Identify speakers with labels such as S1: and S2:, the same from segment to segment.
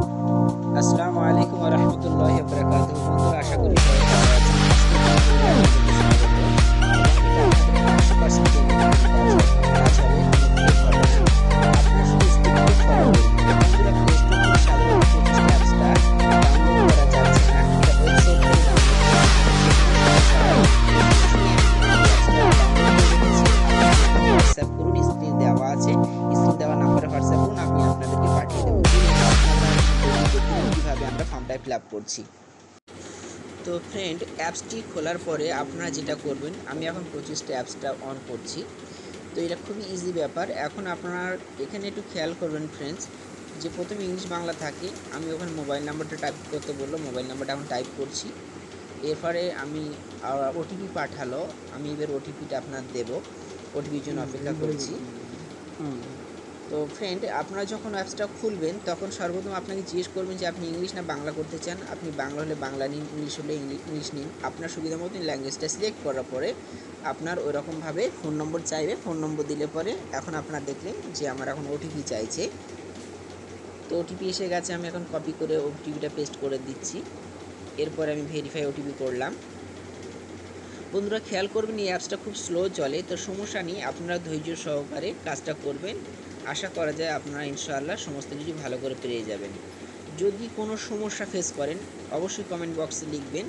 S1: আসসালামু আলাইকুম ওয়া রাহমাতুল্লাহি ওয়া বারাকাতুহু। বন্ধুরা, আশা করি সবাই ভালো আছেন। আজকের ভিডিওতে আপনাদেরকে স্বাগত এবং এটা আপনাদের 100% পেমেন্ট কাজ হবে, কোনো ফেক হবে না। আপনারা শুধু স্টেপ গুলো ফলো করবেন। তো বন্ধুরা, প্লে স্টোর থেকে সাধারণত 25 টা অ্যাপসটা ডাউনলোড করা যাচ্ছে না। এটা ওয়েবসাইট থেকে ডাউনলোড করতে হবে। সেখানে যাওয়ার পরে এই যে অ্যাপসটা ডাউনলোড করে রেখেছি, আপনারা এখানে হোয়াটসঅ্যাপ করুন। স্ক্রিন দেওয়া আছে, স্ক্রিন দেওয়া নাম্বারে হোয়াটসঅ্যাপ করুন, আমি আপনাদেরকে পাঠিয়ে দেবো। আপনারা দেখুন কিভাবে আমরা ফর্মটা ফিল আপ করছি। তো ফ্রেন্ড, অ্যাপসটি খোলার পরে আপনারা যেটা করবেন, আমি এখন 25টা অ্যাপসটা অন করছি। তো এটা খুবই ইজি ব্যাপার। এখন আপনার এখানে একটু খেয়াল করবেন ফ্রেন্ডস, যে প্রথমে ইংলিশ বাংলা থাকে। আমি ওখানে মোবাইল নাম্বারটা টাইপ করতে বললো, মোবাইল নাম্বারটা এখন টাইপ করছি। এরপরে আমি ওটিপি পাঠালো, আমি এবার ওটিপিটা আপনার দেব। ওটিপির জন্য অপেক্ষা করছি। তো ফ্রেন্ড, আপনারা যখন অ্যাপসটা খুলবেন তখন সর্বপ্রথম আপনাকে জিজ্ঞেস করবেন যে আপনি ইংলিশ না বাংলা করতে চান। আপনি বাংলা হলে বাংলা নিন, ইংলিশ হলে ইংলিশ নিন। আপনার সুবিধা মতো ল্যাঙ্গুয়েজটা সিলেক্ট করার পরে আপনার ওইরকমভাবে ফোন নম্বর চাইবে। ফোন নম্বর দিলে পরে এখন আপনারা দেখলেন যে আমার এখন ওটিপি চাইছে। তো ওটিপি এসে গেছে, আমি এখন কপি করে ওটিপিটা পেস্ট করে দিচ্ছি। এরপর আমি ভেরিফাই ওটিপি করলাম। বন্ধুরা, খেয়াল করবেন এই অ্যাপসটা খুব স্লো চলে, তো সমস্যা নেই, আপনারা ধৈর্য সহকারে কাজটা করবেন। আশা করা যায় আপনারা ইনশাআল্লাহ সমস্ত কিছু ভালো করে পেয়ে যাবেন। যদি কোনো সমস্যা ফেস করেন অবশ্যই কমেন্ট বক্সে লিখবেন।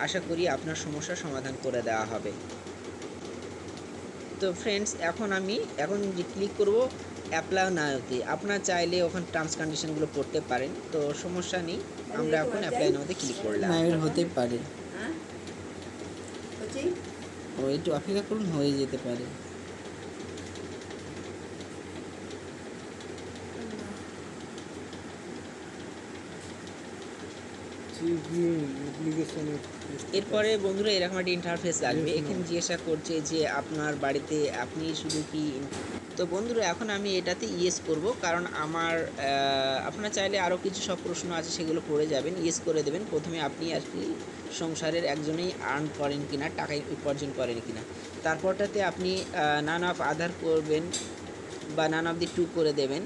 S1: আশা করি আপনার সমস্যার সমাধান করে দেওয়া হবে। তো ফ্রেন্ডস, এখন যে ক্লিক করব অ্যাপ্লাই নাওতে। আপনারা চাইলে ওখানে টার্মস কন্ডিশনগুলো পড়তে পারেন, তো সমস্যা নেই। আমরা এখন অ্যাপ্লাই নাওতে ক্লিক করলাম। না, এর হতে পারে, ও একটু অপেক্ষা করুন, হয়ে যেতে পারে। এরপরে বন্ধুরা এরকম একটা ইন্টারফেস আসবে। এখানে জিজ্ঞাসা করছে যে আপনার বাড়িতে আপনি শুধু কি। তো বন্ধুরা, এখন আমি এটাতে ইয়েস করব, কারণ আপনারা চাইলে আরও কিছু সব প্রশ্ন আছে সেগুলো পড়ে যাবেন, ইয়েস করে দেবেন। প্রথমে আপনি আর কি সংসারের একজনেই আর্ন করেন কিনা, টাকা উপার্জন করেন কিনা। তারপরটাতে আপনি নান অফ আধার করবেন বা নান অফ দি টু করে দেবেন।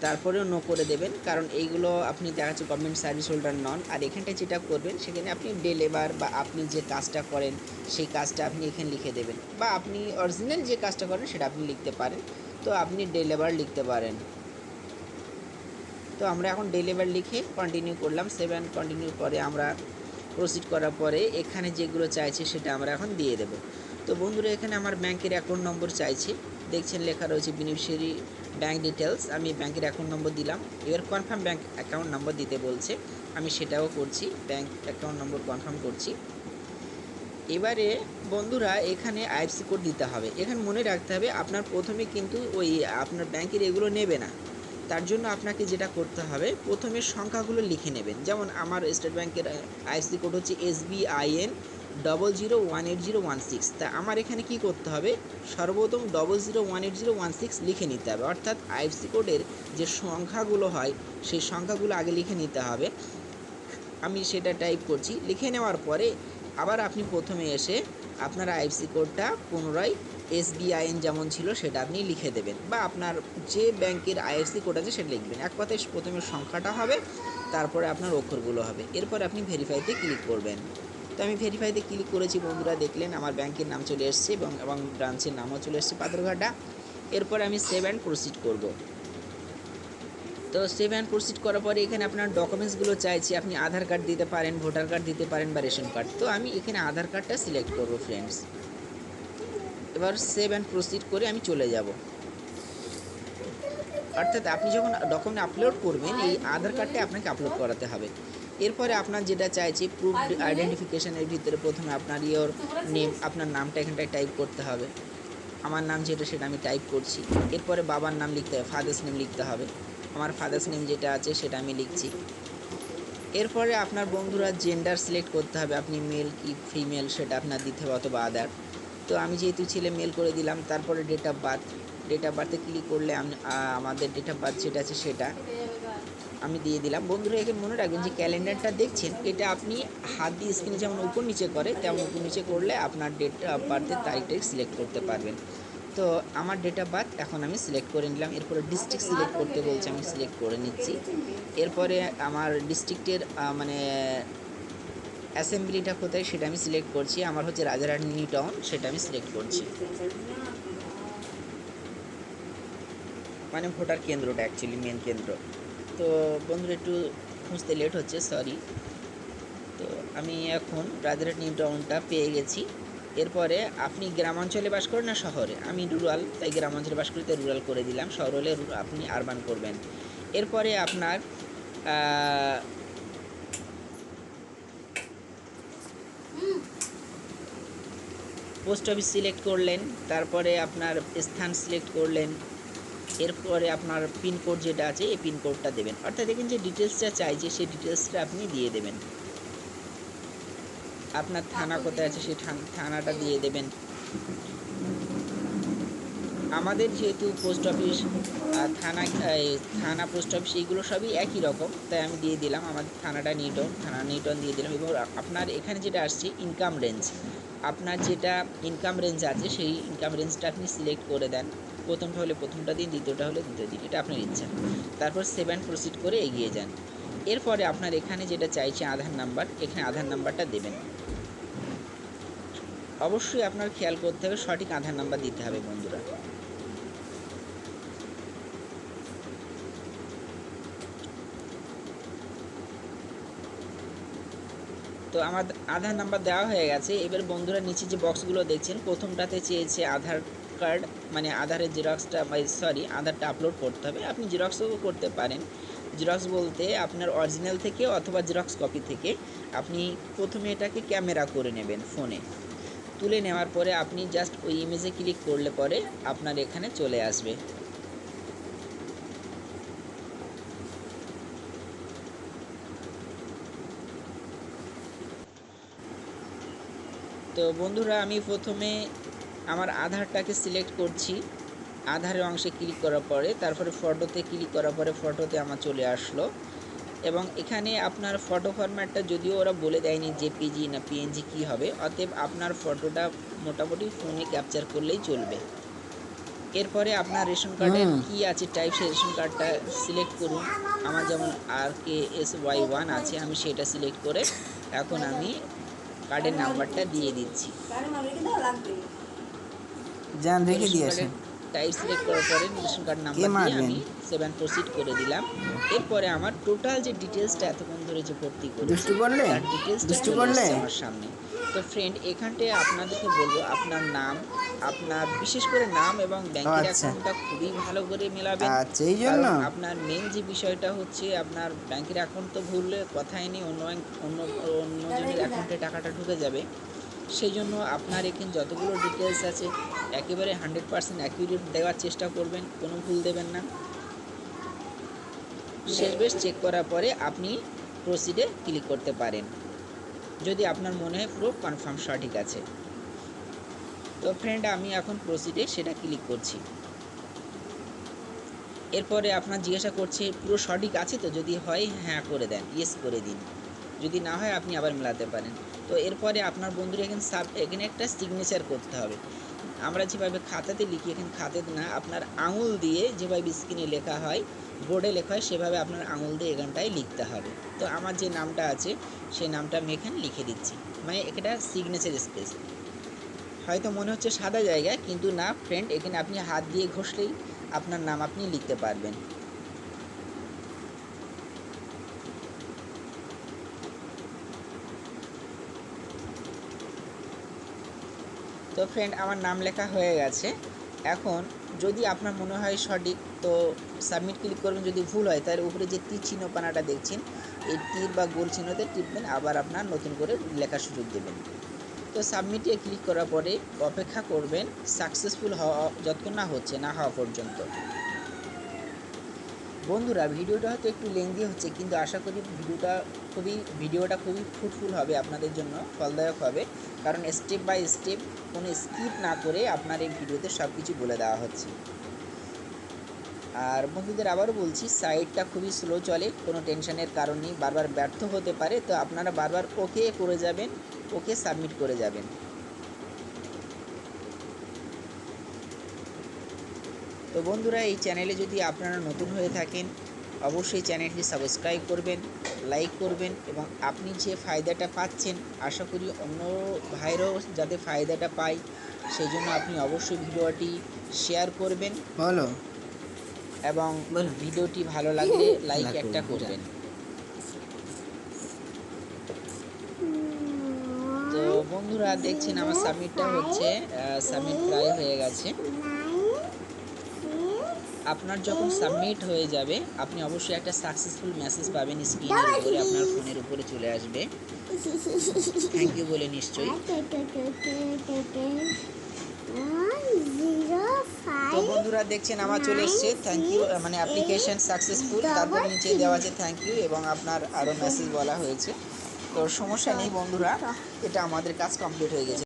S1: তারপরেও নো করে দেবেন, কারণ এইগুলো আপনি দেখা যাচ্ছে গভর্নমেন্ট সার্ভিস হোল্ডার নন। আর এখানটায় যেটা করবেন সেখানে আপনি ডে লেবার বা আপনি যে কাজটা করেন সেই কাজটা আপনি এখানে লিখে দেবেন, বা আপনি অরিজিনাল যে কাজটা করেন সেটা আপনি লিখতে পারেন। তো আপনি ডে লেবার লিখতে পারেন। তো আমরা এখন ডে লেবার লিখে কন্টিনিউ করলাম। 7 কন্টিনিউ পরে আমরা প্রসিড করার পরে এখানে যেগুলো চাইছে সেটা আমরা এখন দিয়ে দেব। তো বন্ধুরা, এখানে আমার ব্যাংকের অ্যাকাউন্ট নম্বর চাইছে, দেখছেন লেখা রয়েছে বেনিফিশিয়ারি ব্যাঙ্ক ডিটেলস। আমি ব্যাংকের অ্যাকাউন্ট নম্বর দিলাম। এবার কনফার্ম ব্যাংক অ্যাকাউন্ট নম্বর দিতে বলছে, আমি সেটাও করছি, ব্যাংক অ্যাকাউন্ট নম্বর কনফার্ম করছি। এবারে বন্ধুরা, এখানে আইএফসি কোড দিতে হবে। এখানে মনে রাখতে হবে আপনার প্রথমে কিন্তু ওই আপনার ব্যাংকের এগুলো নেবে না। তার জন্য আপনাকে যেটা করতে হবে, প্রথমে সংখ্যাগুলো লিখে নেবেন। যেমন আমার স্টেট ব্যাংকের আইএফসি কোড হচ্ছে SBIN 00180116। তা আমার এখানে কি করতে হবে, সর্বপ্রথম 00180116 লিখে নিতে হবে। অর্থাৎ আইএফসি কোডের যে সংখ্যাগুলো হয় সেই সংখ্যাগুলো আগে লিখে নিতে হবে। আমি সেটা টাইপ করছি। লিখে নেওয়ার পরে আবার আপনি প্রথমে এসে আপনার আইএফসি কোডটা পুনরায় SBIN যেমন ছিল সেটা আপনি লিখে দেবেন, বা আপনার যে ব্যাংকের আইএফসি কোড আছে সেটা লিখবেন। এক কথায় প্রথমে সংখ্যাটা হবে, তারপরে আপনার অক্ষরগুলো হবে। এরপর আপনি ভেরিফাইতে ক্লিক করবেন। তো আমি ভেরিফাইতে ক্লিক করেছি। বন্ধুরা দেখলেন আমার ব্যাংকের নাম চলে এসছে এবং ব্রাঞ্চের নামও চলে এসছে, পাথরঘাটা। এরপর আমি সেভ অ্যান্ড প্রসিড করব। তো সেভ অ্যান্ড প্রসিড করার পরে এখানে আপনার ডকুমেন্টসগুলো চাইছে। আপনি আধার কার্ড দিতে পারেন, ভোটার কার্ড দিতে পারেন, বা রেশন কার্ড। তো আমি এখানে আধার কার্ডটা সিলেক্ট করব ফ্রেন্ডস। এবার সেভ অ্যান্ড প্রসিড করে আমি চলে যাব। অর্থাৎ আপনি যখন ডকুমেন্ট আপলোড করবেন এই আধার কার্ডটা আপনাকে আপলোড করাতে হবে। এরপরে আপনার যেটা চাইছে প্রুফ আইডেন্টিফিকেশনের ভিতরে প্রথমে আপনার নেম, আপনার নামটা এখানটায় টাইপ করতে হবে। আমার নাম যেটা সেটা আমি টাইপ করছি। এরপরে বাবার নাম লিখতে হবে, ফাদার্স নেম লিখতে হবে। আমার ফাদার্স নেম যেটা আছে সেটা আমি লিখছি। এরপরে আপনার বন্ধুরা জেন্ডার সিলেক্ট করতে হবে, আপনি মেল কি ফিমেল সেটা আপনার দিতে হবে, অথবা আদার। তো আমি যেহেতু ছেলে মেল করে দিলাম। তারপরে date of birth, date of বার্থে ক্লিক করলে আমাদের ডেট অফ বার্থ যেটা আছে সেটা আমি দিয়ে দিলাম। বন্ধুরা, এখানে মনে রাখবেন যে ক্যালেন্ডারটা দেখছেন এটা আপনি হাত দিয়ে স্ক্রিনে যেমন উপর নিচে করে তেমন উপর নিচে করলে আপনার ডেট অফ বার্থের তারিখটাই সিলেক্ট করতে পারবেন। তো আমার ডেট অফ বার্থ এখন আমি সিলেক্ট করে নিলাম। এরপরে ডিস্ট্রিক্ট সিলেক্ট করতে বলছে, আমি সিলেক্ট করে নিচ্ছি। এরপরে আমার ডিস্ট্রিক্টের মানে অ্যাসেম্বলিটা কোথায় সেটা আমি সিলেক্ট করছি। আমার হচ্ছে রাজারহাট নিউ টাউন, সেটা আমি সিলেক্ট করছি, মানে ভোটার কেন্দ্রটা অ্যাকচুয়ালি মেন কেন্দ্র। তো বন্ধুরা একটু খুঁজতে লেট হচ্ছে, সরি। তো আমি এখন রাজারহাট নিউ টাউনটা পেয়ে গেছি। এরপরে আপনি গ্রামাঞ্চলে বাস করেন না শহরে? আমি রুরাল, তাই গ্রামাঞ্চলে বাস করি, তাই রুরাল করে দিলাম। শহর হলে আপনি আরবান করবেন। এরপরে আপনার পোস্ট অফিস সিলেক্ট করলেন, তারপরে আপনার স্থান সিলেক্ট করলেন। এরপরে আপনার পিনকোড যেটা আছে এই পিনকোডটা দেবেন, অর্থাৎ দেখেন যে ডিটেলসটা চাইছে সেই ডিটেলসটা আপনি দিয়ে দেবেন। আপনার থানা কোথায় আছে সেই থানাটা দিয়ে দেবেন। আমাদের যেহেতু পোস্ট অফিস থানা পোস্ট অফিস এইগুলো সবই একই রকম, তাই আমি দিয়ে দিলাম আমাদের থানাটা নিউটাউন দিয়ে দিলাম। এবং আপনার এখানে যেটা আসছে ইনকাম রেঞ্জ, আপনার যেটা ইনকাম রেঞ্জ আছে সেই ইনকাম রেঞ্জটা আপনি সিলেক্ট করে দেন। প্রথমটা হলে প্রথমটা দিন, দ্বিতীয়টা হলে দ্বিতীয় দিন, এটা আপনার ইচ্ছা। তারপর সেভ অ্যান্ড প্রসিড করে এগিয়ে যান। এরপরে আপনার এখানে যেটা চাইছে আধার নাম্বার, এখানে আধার নাম্বারটা দেবেন। অবশ্যই আপনার খেয়াল করতে হবে সঠিক আধার নাম্বার দিতে হবে বন্ধুরা। তো আমার আধার নাম্বার দেওয়া হয়ে গেছে। এবার বন্ধুরা নিচে যে বক্সগুলো দেখছেন, প্রথমটাতে চেয়েছে আধার কার্ড, মানে আধারের জেরক্সটা, সরি আধারটা আপলোড করতে হবে। আপনি জেরক্সও করতে পারেন। জেরক্স বলতে আপনার অরিজিনাল থেকে অথবা জেরক্স কপি থেকে আপনি প্রথমে এটাকে ক্যামেরা করে নেবেন, ফোনে তুলে নেওয়ার পরে আপনি জাস্ট ওই ইমেজে ক্লিক করলে পরে আপনার এখানে চলে আসবে। তো বন্ধুরা আমি প্রথমে আমার আধারটাকে সিলেক্ট করছি। আধারের অংশে ক্লিক করার পরে তারপরে ফটোতে ক্লিক করার পরে ফটোতে আমার চলে আসলো। এবং এখানে আপনার ফটো ফরম্যাটটা যদিও ওরা বলে দেয়নি জেপিজি না পিএনজি কী হবে, অতএব আপনার ফটোটা মোটামুটি ফোনে ক্যাপচার করলেই চলবে। এরপরে আপনার রেশন কার্ডের কী আছে টাইপ, সেই রেশন কার্ডটা সিলেক্ট করুন। আমার যেমন RKSY1 আছে, আমি সেটা সিলেক্ট করে এখন আমি কার্ডের নাম্বারটা দিয়ে দিচ্ছি।
S2: জান রেখে দিয়েছেন।
S1: টাইপ সিলেক্ট করার পরে রেশন কার্ড নাম্বার দিয়ে আমি সেভ অ্যান্ড প্রসিড করে দিলাম। এরপরে আমার টোটাল যে ডিটেলসটা এতক্ষণ ধরে যে ভর্তি করেছি তার ডিটেলসটা চলে আসছে আমার সামনে। তো ফ্রেন্ড এখানটায় আপনাদেরকে বলবো আপনার নাম, আপনার বিশেষ করে নাম এবং ব্যাংকের অ্যাকাউন্টটা খুবই ভালো করে মেলাবেন। কারণ আপনার মেন যে বিষয়টা হচ্ছে আপনার ব্যাংকের অ্যাকাউন্ট তো ভুললে কথাই নেই, অন্যজনের অ্যাকাউন্টে টাকাটা ঢুকে যাবে। সেই জন্য আপনার এখানে যতগুলো ডিটেলস আছে একেবারে 100% অ্যাকুরেট দেওয়ার চেষ্টা করবেন, কোনো ভুল দেবেন না। শেষ বেশ চেক করার পরে আপনি প্রসিডে ক্লিক করতে পারেন যদি আপনার মনে হয় পুরো কনফার্ম সঠিক আছে। তো ফ্রেন্ড আমি এখন প্রসিডে সেটা ক্লিক করছি। এরপরে আপনার জিজ্ঞাসা করছে পুরো সঠিক আছে তো, যদি হয় হ্যাঁ করে দেন, ইয়েস করে দিন, যদি না হয় আপনি আবার মেলাতে পারেন। তো এরপরে আপনার বন্ধুরা এখানে একটা সিগনেচার করতে হবে। আমরা যেভাবে খাতাতে লিখি, এখানে খাতাতে না, আপনার আঙুল দিয়ে যেভাবে স্ক্রিনে লেখা হয়, বোর্ডে লেখা হয়, সেভাবে আপনার আঙুল দিয়ে এখানটায় লিখতে হবে। তো আমার যে নামটা আছে সেই নামটা আমি এখানে লিখে দিচ্ছি, মানে এটা সিগনেচার স্পেস। হয়তো মনে হচ্ছে সাদা জায়গা, কিন্তু না ফ্রেন্ড, এখানে আপনি হাত দিয়ে ঘষলেই আপনার নাম আপনি লিখতে পারবেন। তো ফ্রেন্ড আমার নাম লেখা হয়ে গেছে। এখন যদি আপনার মনে হয় সঠিক তো সাবমিট ক্লিক করবেন, যদি ভুল হয় তাহলে উপরে যে তীর চিহ্নপানাটা দেখছেন এই তীর বা গোল চিহ্নতে টিপবেন, আবার আপনার নতুন করে লেখার সুযোগ দেবেন। তো সাবমিটে ক্লিক করার পরে অপেক্ষা করবেন সাকসেসফুল হওয়া যতক্ষণ না হচ্ছে, না হওয়া পর্যন্ত। বন্ধুরা ভিডিওটা হয়তো একটু লেন্দি হচ্ছে, কিন্তু আশা করি ভিডিওটা খুবই ফ্রুটফুল হবে, আপনাদের জন্য ফলদায়ক হবে। কারণ স্টেপ বাই স্টেপ কোনো স্কিপ না করে আপনার এই ভিডিওতে সব কিছু বলে দেওয়া হচ্ছে। আর বন্ধুদের আবারও বলছি, সাইটটা খুবই স্লো চলে, কোনো টেনশনের কারণ নেই, বারবার ব্যর্থ হতে পারে। তো আপনারা বারবার ওকে করে যাবেন, ওকে সাবমিট করে যাবেন। তো বন্ধুরা, এই চ্যানেলে যদি আপনারা নতুন হয়ে থাকেন অবশ্যই চ্যানেলটি সাবস্ক্রাইব করবেন, লাইক করবেন এবং আপনি যে ফায়দাটা পাচ্ছেন আশা করি অন্য ভাইরাও যাতে ফায়দাটা পায় সেই জন্য আপনি অবশ্যই ভিডিওটি শেয়ার করবেন
S2: বলো
S1: এবং
S2: বলো।
S1: ভিডিওটি ভালো লাগলে লাইক
S2: লাইক
S1: একটা
S2: করবেন,
S1: করবেন। তো বন্ধুরা দেখছেন আমার সাবমিটটা হচ্ছে, সাবমিট প্রায় হয়ে গেছে। আপনার যখন সাবমিট হয়ে যাবে আপনি অবশ্যই একটা সাকসেসফুল মেসেজ পাবেন স্ক্রিনের উপরে, আপনার ফোনের উপরে চলে আসবে। থ্যাংক ইউ বলে নিশ্চয়ই। তো বন্ধুরা দেখছেন আমার চলে এসছে থ্যাংক ইউ, মানে অ্যাপ্লিকেশন সাকসেসফুল, তারপর নিচে দেওয়া আছে থ্যাংক ইউ এবং আপনার আরও মেসেজ বলা হয়েছে। তো সমস্যা নেই বন্ধুরা, এটা আমাদের কাজ কমপ্লিট হয়ে গেছে।